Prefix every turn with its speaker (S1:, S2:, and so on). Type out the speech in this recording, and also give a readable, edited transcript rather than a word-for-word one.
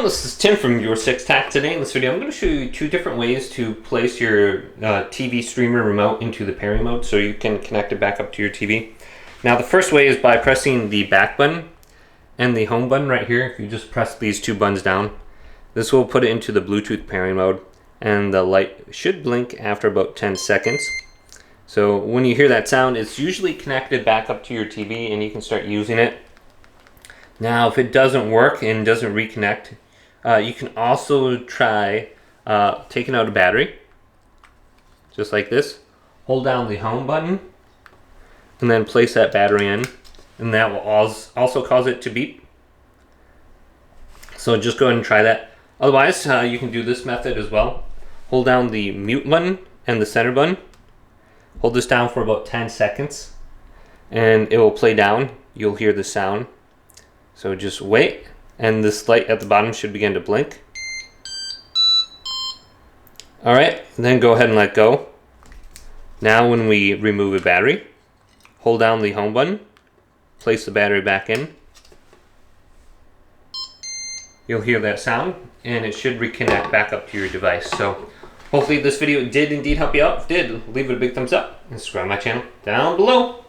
S1: This is Tim from Your Six Tack. Today in this video I'm going to show you two different ways to place your TV streamer remote into the pairing mode so you can connect it back up to your TV. Now the first way is by pressing the back button and the home button right here. If you just press these two buttons down, this will put it into the Bluetooth pairing mode, and the light should blink after about 10 seconds. So when you hear that sound, it's usually connected back up to your TV and you can start using it. Now if it doesn't work and doesn't reconnect, you can also try taking out a battery, just like this. Hold down the home button and then place that battery in, and that will also cause it to beep. So just go ahead and try that. Otherwise, you can do this method as well. Hold down the mute button and the center button. Hold this down for about 10 seconds and it will play down. You'll hear the sound. So just wait, and this light at the bottom should begin to blink. Alright, then go ahead and let go. Now when we remove a battery, hold down the home button, place the battery back in. You'll hear that sound and it should reconnect back up to your device. So hopefully this video did indeed help you out. If it did, leave it a big thumbs up and subscribe to my channel down below.